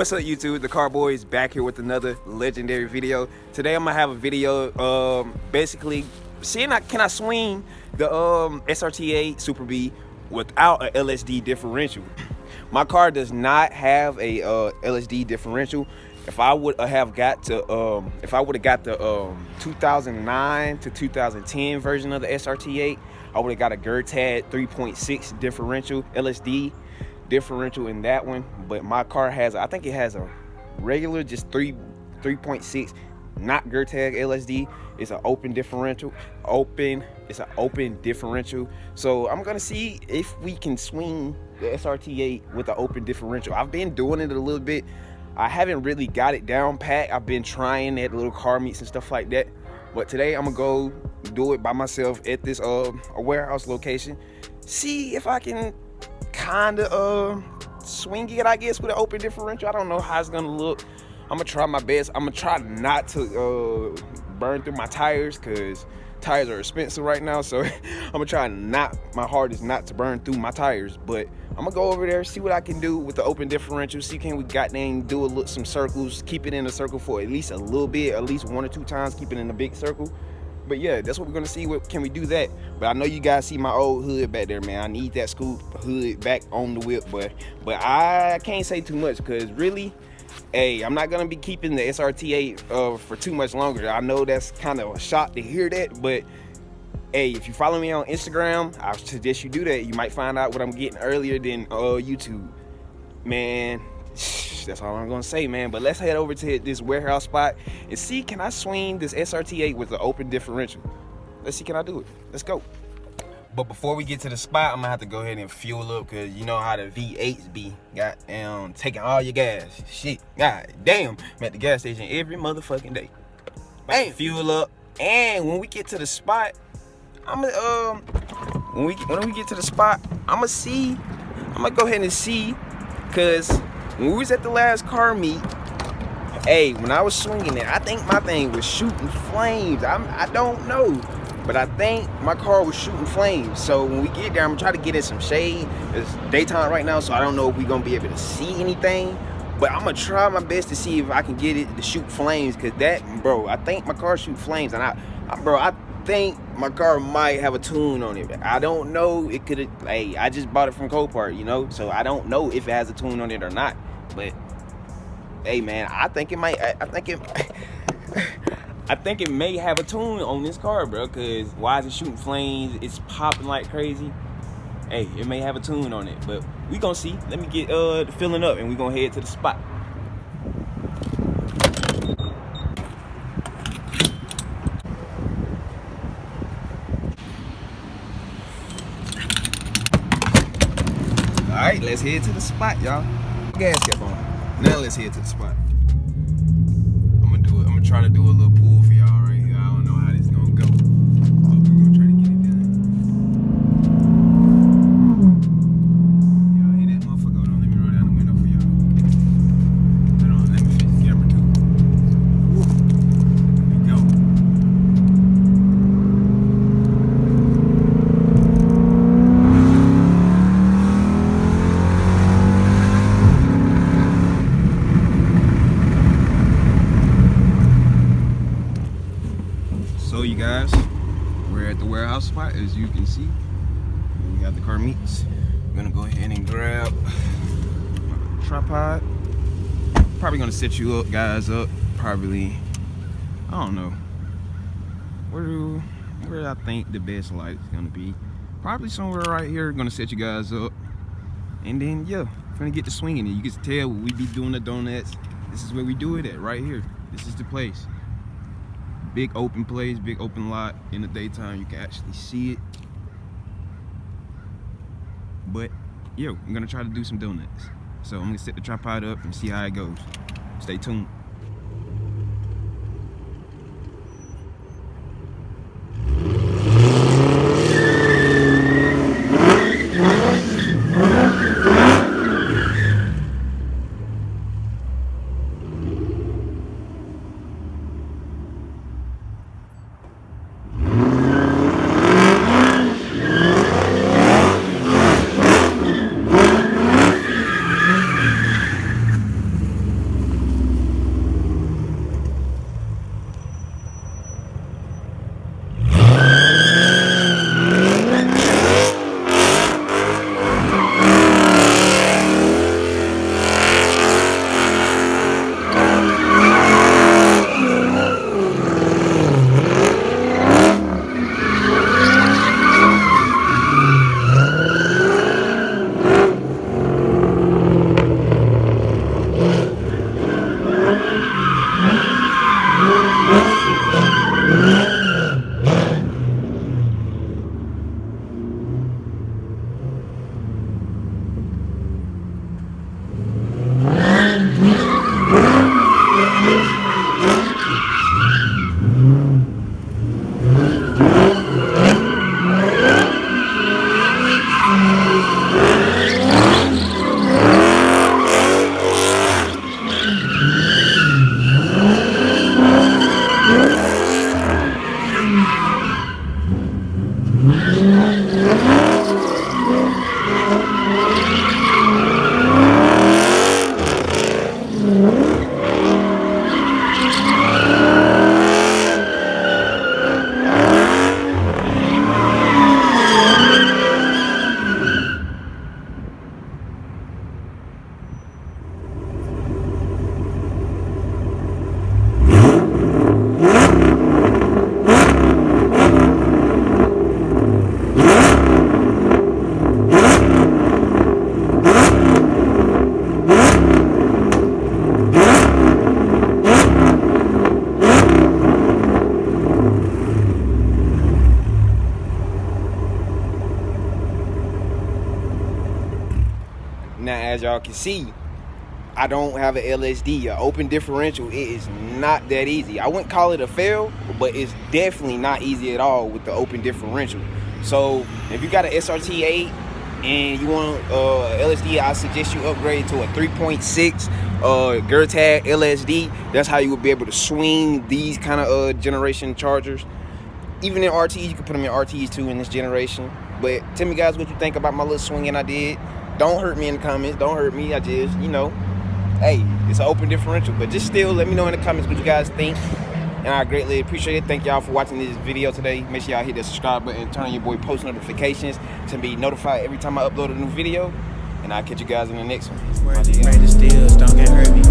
What's up, YouTube? The Car Boy is back here with another legendary video. Today I'm gonna have a video basically seeing can I swing the SRT8 SuperBee without a LSD differential. My car does not have a LSD differential. If I would have got the 2009 to 2010 version of the SRT8, I would have got a Hellcat 3.6 differential, LSD differential in that one. But my car has, I think it has a regular just 3.6, not Hellcat LSD. It's an open differential. It's an open differential. So I'm gonna see if we can swing the SRT8 with an open differential. I've been doing it a little bit. I haven't really got it down pat. I've been trying at little car meets and stuff like that. But today I'm gonna go do it by myself at this a warehouse location. See if I can kind of swing it, I guess, with an open differential. I don't know how it's gonna look. I'm gonna try my best. I'm gonna try not to burn through my tires, because tires are expensive right now. So I'm gonna try my hardest not to burn through my tires. But I'm gonna go over there, see what I can do with the open differential. See, can we goddamn do some circles, keep it in a circle for at least a little bit, at least 1 or 2 times, keep it in a big circle. But yeah, that's what we're gonna see. What can we do that? But I know you guys see my old hood back there, man. I need that scoop hood back on the whip, but I can't say too much, because really, hey, I'm not gonna be keeping the SRT8 for too much longer. I know that's kind of a shock to hear that, but hey, if you follow me on Instagram, I suggest you do that. You might find out what I'm getting earlier than YouTube, man. That's all I'm gonna say, man. But let's head over to this warehouse spot and see, can I swing this SRT8 with the open differential? Let's see, can I do it? Let's go. But before we get to the spot, I'm gonna have to go ahead and fuel up, because you know how the V8s be. Goddamn, taking all your gas. Shit, god damn. I'm at the gas station every motherfucking day. Bam, fuel up. And when we get to the spot, I'm gonna when we get to the spot, I'm gonna go ahead and see, because when we was at the last car meet, hey, when I was swinging it, I think my thing was shooting flames. I don't know, but I think my car was shooting flames. So when we get there, I'm gonna try to get in some shade. It's daytime right now, so I don't know if we're gonna be able to see anything, but I'm gonna try my best to see if I can get it to shoot flames, because bro, I think my car shoot flames, and I think my car might have a tune on it. I don't know. It could have. Hey, I just bought it from Copart, you know, so I don't know if it has a tune on it or not. But hey, man, I think it might. I think it may have a tune on this car, bro. Because why is it shooting flames? It's popping like crazy. Hey, it may have a tune on it, but we gonna see. Let me get filling up, and we gonna head to the spot. All right, let's head to the spot, y'all. Gas cap on. Now let's head to the spot. I'm gonna try to do a little pull for y'all right here. I don't know how this is gonna go, but we're gonna try to get it done. Y'all hear that motherfucker? Hold on, let me roll down the window for y'all. Hold on, let me fix the camera too. Woo. Here we go. So you guys, we're at the warehouse spot, as you can see. We got the car meets. I'm gonna go ahead and grab my tripod. Probably gonna set you up, guys, up. Probably, I don't know. Where do I think the best light is gonna be? Probably somewhere right here. Gonna set you guys up, and then yeah, gonna get to swinging it. You can tell we be doing the donuts. This is where we do it at, right here. This is the place. Big open place, big open lot. In the daytime, you can actually see it. But, yo, I'm gonna try to do some donuts. So I'm gonna set the tripod up and see how it goes. Stay tuned. as y'all can see, I don't have an LSD, an open differential. It is not that easy. I wouldn't call it a fail, but it's definitely not easy at all with the open differential. So if you got an SRT8 and you want LSD, I suggest you upgrade to a 3.6 Hellcat LSD. That's how you would be able to swing these kind of generation chargers. Even in RTs, you can put them in RTs too in this generation. But tell me guys what you think about my little swinging I did. Don't hurt me in the comments. Don't hurt me. I just, you know, hey, it's an open differential. But just still let me know in the comments what you guys think. And I greatly appreciate it. Thank y'all for watching this video today. Make sure y'all hit that subscribe button and turn on your boy post notifications to be notified every time I upload a new video. And I'll catch you guys in the next one. Still, don't get hurt me,